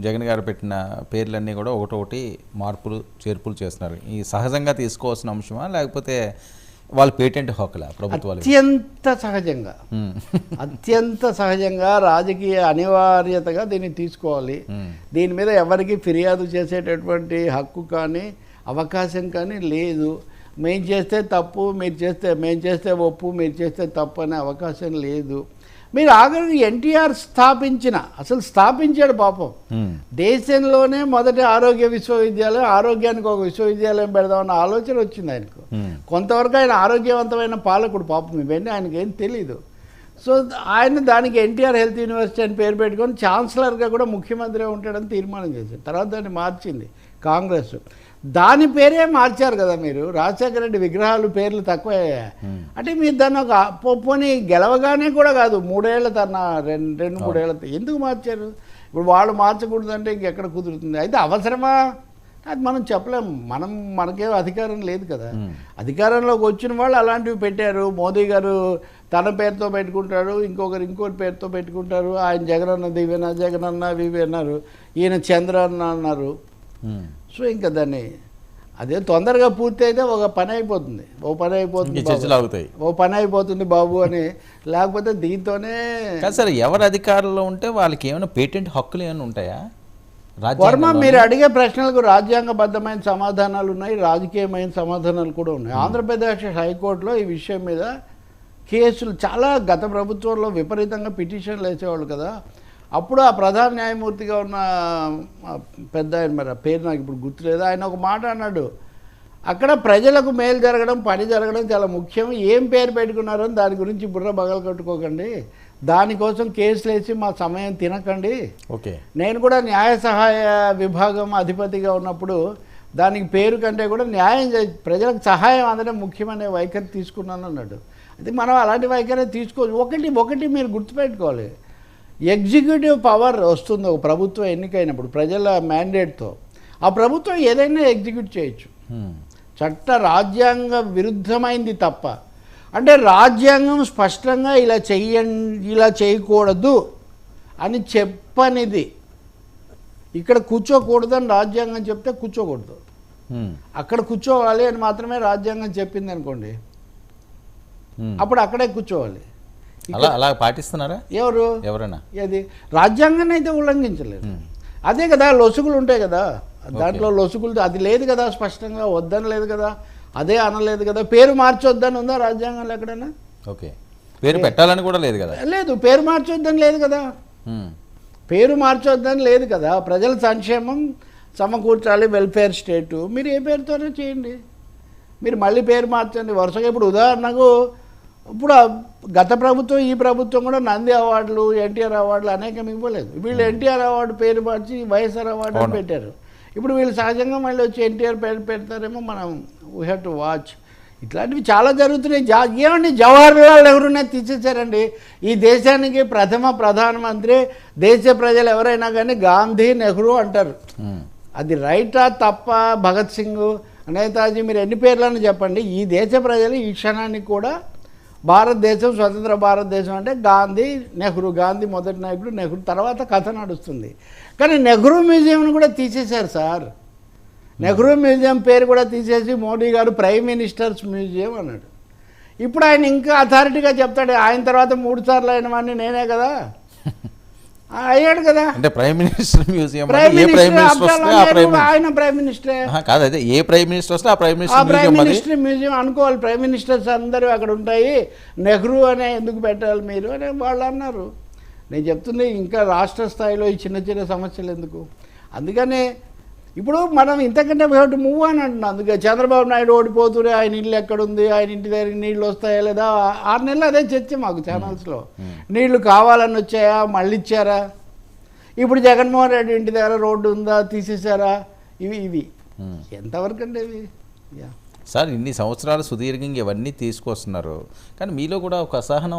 జగన్ గారు పెట్టిన పేర్లన్నీ కూడా ఒకటొకటి మార్పులు చేర్పులు చేస్తున్నారు. ఈ సహజంగా తీసుకోవాల్సిన అంశమా లేకపోతే వాళ్ళు పేటెంట్ హక్కులా ప్రభుత్వాలు? అత్యంత సహజంగా రాజకీయ అనివార్యతగా దీన్ని తీసుకోవాలి. దీని మీద ఎవరికి ఫిర్యాదు చేసేటటువంటి హక్కు కానీ అవకాశం కానీ లేదు. మేము చేస్తే తప్పు, మేము చేస్తే ఒప్పు, మీరు చేస్తే తప్పు అనే అవకాశం లేదు. మీరు ఆఖరికి ఎన్టీఆర్ స్థాపించాడు పాపం. దేశంలోనే మొదటి ఆరోగ్య విశ్వవిద్యాలయం, ఆరోగ్యానికి ఒక విశ్వవిద్యాలయం పెడదామన్న ఆలోచన వచ్చింది ఆయనకు. కొంతవరకు ఆయన ఆరోగ్యవంతమైన పాలకుడు పాపం, ఇవన్నీ ఆయనకి ఏం తెలీదు. సో ఆయన దానికి ఎన్టీఆర్ హెల్త్ యూనివర్సిటీ అని పేరు పెట్టుకొని ఛాన్సలర్గా కూడా ముఖ్యమంత్రి ఉంటాడని తీర్మానం చేశారు. తర్వాత దాన్ని మార్చింది కాంగ్రెస్. దాని పేరే మార్చారు కదా మీరు. రాజశేఖర రెడ్డి విగ్రహాలు పేర్లు తక్కువ అంటే మీరు దాన్ని ఒక పోనీ గెలవగానే కూడా కాదు, 3 ఏళ్ళ రెండు 3 ఏళ్ళ ఎందుకు మార్చారు? ఇప్పుడు వాళ్ళు మార్చకూడదంటే ఇంకెక్కడ కుదురుతుంది? అయితే అవసరమా అది మనం చెప్పలేము. మనకేం అధికారం లేదు కదా. అధికారంలోకి వచ్చిన వాళ్ళు అలాంటివి పెట్టారు. మోదీ గారు తన పేరుతో పెట్టుకుంటారు, ఇంకోటి పేరుతో పెట్టుకుంటారు. ఆయన జగనన్న దివ్యన, జగనన్న వివి అన్నారు, ఈయన చంద్రన్న అన్నారు. సో ఇంకా దాన్ని అదే తొందరగా పూర్తి అయితే ఒక పని అయిపోతుంది, ఓ పని అయిపోతుంది బాబు అని. లేకపోతే దీంతోనే సరే ఎవరు అధికారంలో ఉంటే వాళ్ళకి ఏమైనా పేటెంట్ హక్కులు ఏమైనా ఉంటాయా? వర్మ, మీరు అడిగే ప్రశ్నలకు రాజ్యాంగబద్ధమైన సమాధానాలు ఉన్నాయి, రాజకీయమైన సమాధానాలు కూడా ఉన్నాయి. ఆంధ్రప్రదేశ్ హైకోర్టులో ఈ విషయం మీద కేసులు చాలా గత ప్రభుత్వంలో విపరీతంగా పిటిషన్లు వేసేవాళ్ళు కదా. అప్పుడు ఆ ప్రధాన న్యాయమూర్తిగా ఉన్న పెద్ద ఆయన, మరి పేరు నాకు ఇప్పుడు గుర్తులేదు, ఆయన ఒక మాట అన్నాడు, అక్కడ ప్రజలకు మేలు జరగడం, పని జరగడం చాలా ముఖ్యం. ఏం పేరు పెట్టుకున్నారో దాని గురించి బుర్ర బగలు కట్టుకోకండి, దానికోసం కేసులు వేసి మా సమయం తినకండి. ఓకే, నేను కూడా న్యాయ సహాయ విభాగం అధిపతిగా ఉన్నప్పుడు దానికి పేరు కంటే కూడా ప్రజలకు సహాయం అందడం ముఖ్యమనే వైఖరి తీసుకున్నాను అన్నాడు. అది మనం అలాంటి వైఖరి తీసుకోవచ్చు. ఒకటి మీరు గుర్తుపెట్టుకోవాలి, ఎగ్జిక్యూటివ్ పవర్ వస్తుంది ఒక ప్రభుత్వం ఎన్నికైనప్పుడు ప్రజల మ్యాండేట్తో. ఆ ప్రభుత్వం ఏదైనా ఎగ్జిక్యూట్ చేయొచ్చు, రాజ్యాంగ విరుద్ధమైంది తప్ప. అంటే రాజ్యాంగం స్పష్టంగా ఇలా చేయకూడదు అని చెప్పనిది. ఇక్కడ కూర్చోకూడదని రాజ్యాంగం చెప్తే కూర్చోకూడదు, అక్కడ కూర్చోవాలి అని మాత్రమే రాజ్యాంగం చెప్పింది అనుకోండి, అప్పుడు అక్కడే కూర్చోవాలి. అలా పాటిస్తున్నారా ఎవరైనా? అది రాజ్యాంగాన్ని అయితే ఉల్లంఘించలేదు. అదే కదా లొసుగులు ఉంటాయి కదా, దాంట్లో లొసుగులు అది లేదు కదా, స్పష్టంగా వద్దని లేదు కదా, అదే అనలేదు కదా. పేరు మార్చొద్దని ఉందా రాజ్యాంగంలో ఎక్కడైనా? ఓకే, పేరు పెట్టాలని కూడా లేదు కదా. లేదు, పేరు మార్చొద్దని లేదు కదా, పేరు మార్చొద్దని లేదు కదా. ప్రజల సంక్షేమం సమకూర్చాలి, వెల్ఫేర్ స్టేటు, మీరు ఏ పేరుతోనే చేయండి. మీరు మళ్ళీ పేరు మార్చండి వరుసగా. ఇప్పుడు ఉదాహరణకు ఇప్పుడు గత ప్రభుత్వం ఈ ప్రభుత్వం కూడా నంది అవార్డులు, ఎన్టీఆర్ అవార్డులు అనేకం ఇవ్వలేదు. వీళ్ళు ఎన్టీఆర్ అవార్డు పేరు మార్చి వైఎస్ఆర్ అవార్డు అని పెట్టారు. ఇప్పుడు వీళ్ళు సహజంగా మళ్ళీ వచ్చి ఎన్టీఆర్ పేరు పెడతారేమో, మనం వీ హ్యావ్ టు వాచ్. ఇట్లాంటివి చాలా జరుగుతున్నాయి. ఏమండి, జవహర్లాల్ నెహ్రూనే తీసేశారండి. ఈ దేశానికి ప్రథమ ప్రధానమంత్రి దేశ ప్రజలు ఎవరైనా కానీ గాంధీ, నెహ్రూ అంటారు. అది రైటా తప్ప? భగత్ సింగ్, నేతాజీ, మీరు ఎన్ని పేర్లను చెప్పండి. ఈ దేశ ప్రజలు ఈ క్షణానికి కూడా భారతదేశం, స్వతంత్ర భారతదేశం అంటే గాంధీ, నెహ్రూ. గాంధీ మొదటి నాయకుడు, నెహ్రూ తర్వాత కథ నడుస్తుంది. కానీ నెహ్రూ మ్యూజియంను కూడా తీసేశారు సార్. నెహ్రూ మ్యూజియం పేరు కూడా తీసేసి మోడీ గారు ప్రైమ్ మినిస్టర్స్ మ్యూజియం అన్నాడు. ఇప్పుడు ఆయన ఇంకా అథారిటీగా చెప్తాడు, ఆయన తర్వాత 3 సార్లు అయిన వాడిని నేనే కదా అయ్యాడు కదా. అంటే ప్రైమ్ మినిస్టర్ మ్యూజియం ఆయన ప్రైమ్ మినిస్టరే కాదు, అదే ఏ ప్రైమ్ మినిస్టర్ వస్తే ఆ ప్రైమ్ మినిస్టర్ మ్యూజియం అనుకోవాలి. ప్రైమ్ మినిస్టర్స్ అందరూ అక్కడ ఉంటాయి, నెహ్రూ అనే ఎందుకు పెట్టాలి మీరు అని వాళ్ళు అన్నారు. నేను చెప్తుంది ఇంకా రాష్ట్ర స్థాయిలో ఈ చిన్న చిన్న సమస్యలు ఎందుకు. అందుకనే ఇప్పుడు మనం ఇంతకంటే మూవ్ అని అంటున్నాం. అందుకే చంద్రబాబు నాయుడు ఓడిపోతురే, ఆయన ఇల్లు ఎక్కడుంది, ఆయన ఇంటి దగ్గర నీళ్ళు వస్తాయా లేదా, 6 నెలలు అదే చర్చ మాకు ఛానల్స్లో. నీళ్లు కావాలని వచ్చాయా, మళ్ళీ ఇచ్చారా? ఇప్పుడు జగన్మోహన్ రెడ్డి ఇంటి దగ్గర రోడ్డు ఉందా, తీసేశారా? ఇవి ఎంతవరకు అండి ఇవి? సార్, ఇన్ని సంవత్సరాలు సుదీర్ఘంగా ఇవన్నీ తీసుకొస్తున్నారు, కానీ మీలో కూడా ఒక అసహనం